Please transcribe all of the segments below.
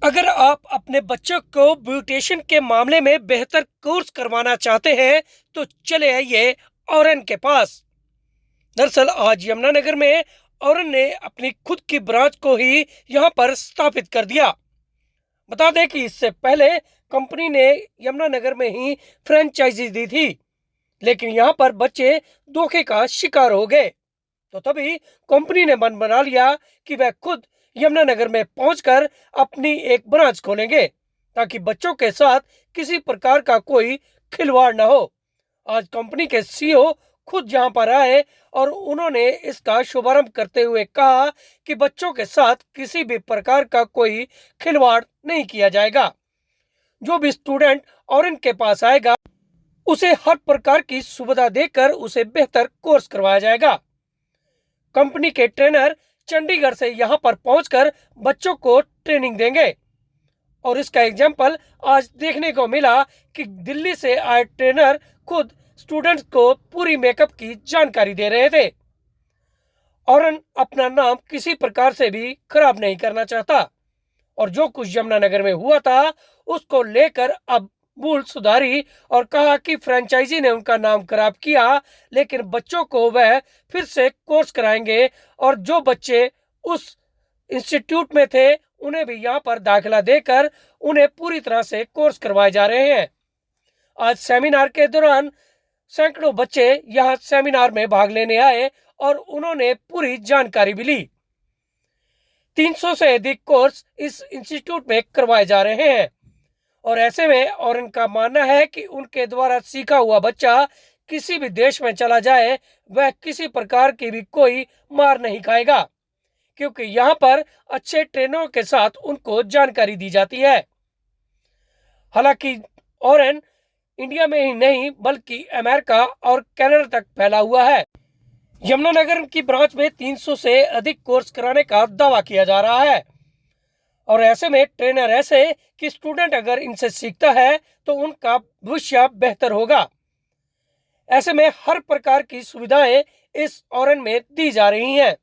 अगर आप अपने बच्चों को ब्यूटिशियन के मामले में बेहतर कोर्स करवाना चाहते हैं तो चले आइए औरन के पास। दरअसल आज यमुनानगर में औरन ने अपनी खुद की ब्रांच को ही यहां पर स्थापित कर दिया। बता दें कि इससे पहले कंपनी ने यमुनानगर में ही फ्रेंचाइजी दी थी, लेकिन यहां पर बच्चे धोखे का शिकार हो गए। तो तभी कंपनी ने मन बना लिया कि वह खुद यमुनानगर में पहुंचकर अपनी एक ब्रांच खोलेंगे, ताकि बच्चों के साथ किसी प्रकार का कोई खिलवाड़ न हो। आज कंपनी के सीईओ खुद यहां पर आए और उन्होंने इसका शुभारंभ करते हुए कहा कि बच्चों के साथ किसी भी प्रकार का कोई खिलवाड़ नहीं किया जाएगा। जो भी स्टूडेंट और इनके पास आएगा उसे हर प्रकार की सुविधा देकर उसे बेहतर कोर्स करवाया जाएगा। कंपनी के ट्रेनर चंडीगढ़ से यहां पर पहुंचकर बच्चों को ट्रेनिंग देंगे और इसका एग्जाम्पल आज देखने को मिला कि दिल्ली से आए ट्रेनर खुद स्टूडेंट्स को पूरी मेकअप की जानकारी दे रहे थे। और अपना नाम किसी प्रकार से भी खराब नहीं करना चाहता और जो कुछ यमुनानगर में हुआ था उसको लेकर अब भूल सुधारी और कहा कि फ्रेंचाइजी ने उनका नाम खराब किया, लेकिन बच्चों को वह फिर से कोर्स कराएंगे और जो बच्चे उस इंस्टीट्यूट में थे उन्हें भी यहाँ पर दाखिला देकर उन्हें पूरी तरह से कोर्स करवाए जा रहे हैं। आज सेमिनार के दौरान सैकड़ों बच्चे यहाँ सेमिनार में भाग लेने आए और उन्होंने पूरी जानकारी भी ली। 300 से अधिक कोर्स इस इंस्टीट्यूट में करवाए जा रहे हैं और ऐसे में और इनका मानना है कि उनके द्वारा सीखा हुआ बच्चा किसी भी देश में चला जाए वह किसी प्रकार की भी कोई मार नहीं खाएगा, क्योंकि यहाँ पर अच्छे ट्रेनरों के साथ उनको जानकारी दी जाती है। हालांकि ऑरेन इंडिया में ही नहीं बल्कि अमेरिका और कनाडा तक फैला हुआ है। यमुनानगर की ब्रांच में 300 से अधिक कोर्स कराने का दावा किया जा रहा है और ऐसे में ट्रेनर ऐसे कि स्टूडेंट अगर इनसे सीखता है तो उनका भविष्य बेहतर होगा। ऐसे में हर प्रकार की सुविधाएं इस ऑरेन में दी जा रही हैं।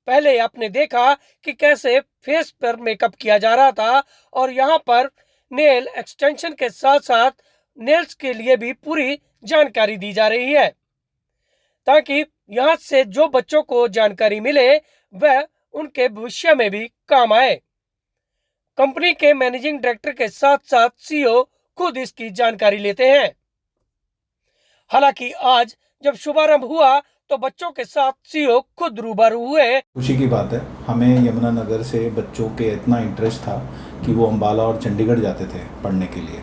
पहले आपने देखा कि कैसे फेस पर मेकअप किया जा रहा था और यहाँ पर नेल एक्सटेंशन के साथ साथ नेल्स के लिए भी पूरी जानकारी दी जा रही है, ताकि यहाँ से जो बच्चों को जानकारी मिले वह उनके भविष्य में भी काम आए। कंपनी के मैनेजिंग डायरेक्टर के साथ साथ सीईओ खुद इसकी जानकारी लेते हैं। हालांकि आज जब शुभारंभ हुआ तो बच्चों के साथ सीईओ खुद रूबरू हुए। खुशी की बात है, हमें यमुनानगर से बच्चों के इतना इंटरेस्ट था कि वो अंबाला और चंडीगढ़ जाते थे पढ़ने के लिए।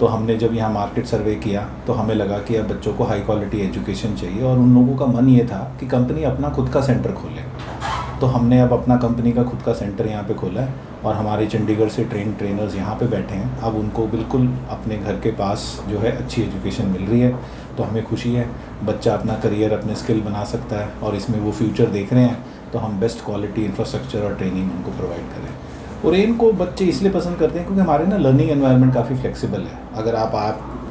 तो हमने जब यहाँ मार्केट सर्वे किया तो हमें लगा कि अब बच्चों को हाई क्वालिटी एजुकेशन चाहिए और उन लोगों का मन ये था कि कंपनी अपना खुद का सेंटर खोले। तो हमने अब अपना कंपनी का खुद का सेंटर यहाँ पे खोला है और हमारे चंडीगढ़ से ट्रेनर्स यहाँ पे बैठे हैं। अब उनको बिल्कुल अपने घर के पास जो है अच्छी एजुकेशन मिल रही है, तो हमें खुशी है। बच्चा अपना करियर अपने स्किल बना सकता है और इसमें वो फ्यूचर देख रहे हैं, तो हम बेस्ट क्वालिटी इंफ्रास्ट्रक्चर और ट्रेनिंग उनको प्रोवाइड करें। और इनको बच्चे इसलिए पसंद करते हैं क्योंकि हमारे ना लर्निंग एनवायरनमेंट काफ़ी फ्लेक्सिबल है। अगर आप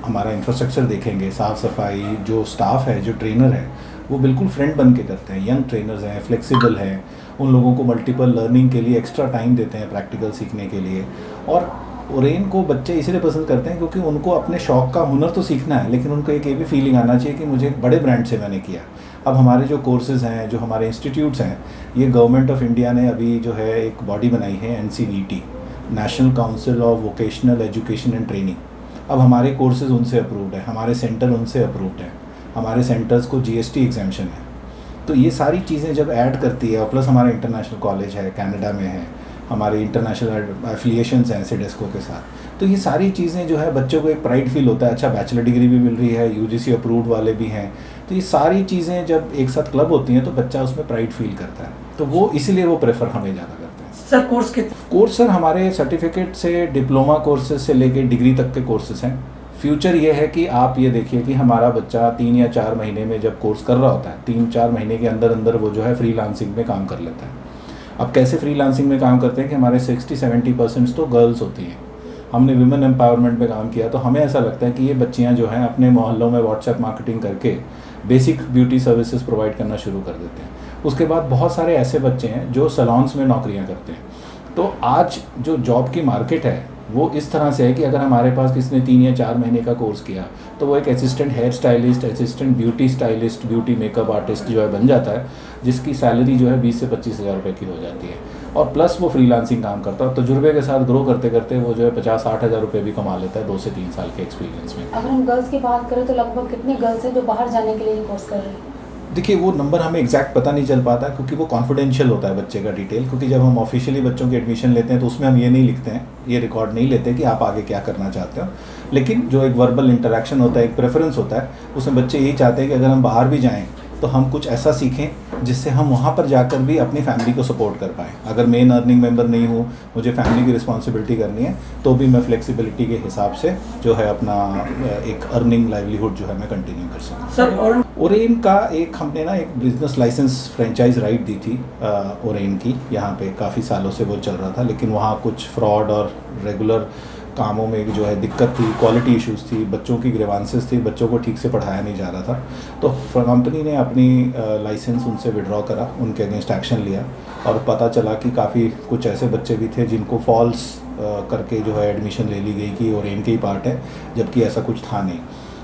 हमारा इंफ्रास्ट्रक्चर देखेंगे, साफ़ सफाई, जो स्टाफ है, जो ट्रेनर है, वो बिल्कुल फ्रेंड बन के करते हैं। यंग ट्रेनर्स हैं, फ्लेक्सिबल हैं, उन लोगों को मल्टीपल लर्निंग के लिए एक्स्ट्रा टाइम देते हैं प्रैक्टिकल सीखने के लिए। और ओरेन को बच्चे इसलिए पसंद करते हैं क्योंकि उनको अपने शौक़ का हुनर तो सीखना है, लेकिन उनको एक ये भी फीलिंग आना चाहिए कि मुझे एक बड़े ब्रांड से मैंने किया। अब हमारे जो कोर्सेज़ हैं, जो हमारे इंस्टीट्यूट्स हैं, ये गवर्नमेंट ऑफ इंडिया ने अभी जो है एक बॉडी बनाई है, NCVT, national council of vocational education and training. अब हमारे कोर्सेज़ उनसे अप्रूव्ड है, हमारे सेंटर उनसे अप्रूव्ड है, हमारे सेंटर्स को GST एग्जाम्शन है। तो ये सारी चीज़ें जब ऐड करती है और प्लस हमारा इंटरनेशनल कॉलेज है, कनाडा में है, हमारे इंटरनेशनल एफिलिएशंस हैं सिडेस्को के साथ, तो ये सारी चीज़ें जो है बच्चों को एक प्राइड फील होता है। अच्छा, बैचलर डिग्री भी मिल रही है, UGC अप्रूव्ड वाले भी हैं। तो ये सारी चीज़ें जब एक साथ क्लब होती हैं तो बच्चा उसमें प्राइड फील करता है, तो वो इसीलिए वो प्रेफर हमें ज़्यादा करते हैं। सर कोर्स सर हमारे सर्टिफिकेट से डिप्लोमा कोर्सेज से लेके डिग्री तक के कोर्सेज हैं। फ्यूचर ये है कि आप ये देखिए कि हमारा बच्चा 3 या 4 महीने में जब कोर्स कर रहा होता है, 3-4 महीने के अंदर अंदर वो जो है फ्रीलांसिंग में काम कर लेता है। अब कैसे फ्रीलांसिंग में काम करते हैं कि हमारे 60-70% तो गर्ल्स होती हैं। हमने विमेन एम्पावरमेंट में काम किया, तो हमें ऐसा लगता है कि ये बच्चियाँ जो हैं अपने मोहल्लों में व्हाट्सएप मार्केटिंग करके बेसिक ब्यूटी सर्विसेज प्रोवाइड करना शुरू कर देते हैं। उसके बाद बहुत सारे ऐसे बच्चे हैं जो सैलून्स में नौकरियाँ करते हैं। तो आज जो जॉब की मार्केट है वो इस तरह से है कि अगर हमारे पास किसी ने 3 या 4 महीने का कोर्स किया तो वो एक assistant hair stylist, assistant beauty stylist, beauty makeup artist जो है बन जाता है, जिसकी सैलरी जो है 20 से 25 हज़ार रुपये की हो जाती है। और प्लस वो फ्रीलांसिंग काम करता है, तजुर्बे के साथ ग्रो करते करते वो जो है 50-60 हज़ार रुपये भी कमा लेता है 2 से 3 साल के एक्सपीरियंस में। अगर हम गर्ल्स की बात करें तो लगभग कितने गर्ल्स हैं जो बाहर जाने के लिए कोर्स कर रहे हैं? देखिए वो नंबर हमें एग्जैक्ट पता नहीं चल पाता क्योंकि वो कॉन्फिडेंशियल होता है बच्चे का डिटेल, क्योंकि जब हम ऑफिशियली बच्चों की एडमिशन लेते हैं तो उसमें हम ये नहीं लिखते हैं, ये रिकॉर्ड नहीं लेते कि आप आगे क्या करना चाहते हो। लेकिन जो एक वर्बल इंटरेक्शन होता है, एक प्रेफरेंस होता है, उसमें बच्चे यही चाहते हैं कि अगर हम बाहर भी जाएँ तो हम कुछ ऐसा सीखें जिससे हम वहाँ पर जाकर भी अपनी फैमिली को सपोर्ट कर पाएँ। अगर मेन अर्निंग मेंबर नहीं हूँ, मुझे फैमिली की रिस्पॉन्सिबिलिटी करनी है, तो भी मैं फ्लेक्सिबिलिटी के हिसाब से जो है अपना एक अर्निंग लाइवलीहुड जो है मैं कंटिन्यू कर सकूँ। सर ओरेन का एक हमने ना एक बिजनेस लाइसेंस फ्रेंचाइज राइट दी थी ओरेन की, यहाँ पे काफ़ी सालों से वो चल रहा था, लेकिन वहाँ कुछ फ्रॉड और रेगुलर कामों में जो है दिक्कत थी, क्वालिटी इश्यूज थी, बच्चों की ग्रीवांसेस थी, बच्चों को ठीक से पढ़ाया नहीं जा रहा था। तो कंपनी ने अपनी लाइसेंस उनसे विड्रॉ करा, उनके अगेंस्ट एक्शन लिया और पता चला कि काफ़ी कुछ ऐसे बच्चे भी थे जिनको फॉल्स करके जो है एडमिशन ले ली गई कि ओरेन के ही पार्ट है, जबकि ऐसा कुछ था नहीं।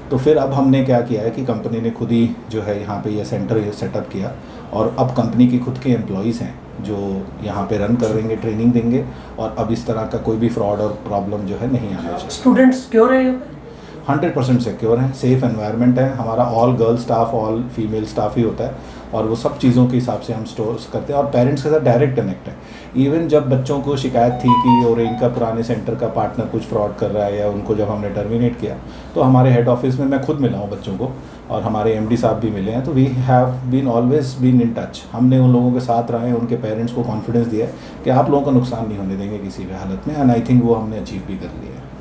तो फिर अब हमने क्या किया है कि कंपनी ने खुद ही जो है यहाँ पे ये सेंटर सेटअप किया और अब कंपनी की खुद के एम्प्लॉयज़ हैं जो यहाँ पे रन करेंगे, ट्रेनिंग देंगे और अब इस तरह का कोई भी फ्रॉड और प्रॉब्लम जो है नहीं आना चाहिए। स्टूडेंट्स सिक्योर है यहाँ पे? 100% सिक्योर है, सेफ़ एनवायरनमेंट है, हमारा all girl staff, all female staff ही होता है और वो सब चीज़ों के हिसाब से हम स्टोर्स करते हैं और पेरेंट्स के साथ डायरेक्ट कनेक्ट है। इवन जब बच्चों को शिकायत थी कि और इनका पुराने सेंटर का पार्टनर कुछ फ्रॉड कर रहा है या उनको जब हमने टर्मिनेट किया तो हमारे हेड ऑफिस में मैं खुद मिला हूँ बच्चों को और हमारे एमडी साहब भी मिले हैं। तो we have been always been in touch, हमने उन लोगों के साथ रहे हैं, उनके पेरेंट्स को कॉन्फिडेंस दिया है कि आप लोगों का नुकसान नहीं होने देंगे किसी भी हालत में, एंड आई थिंक वो हमने अचीव भी कर लिया है।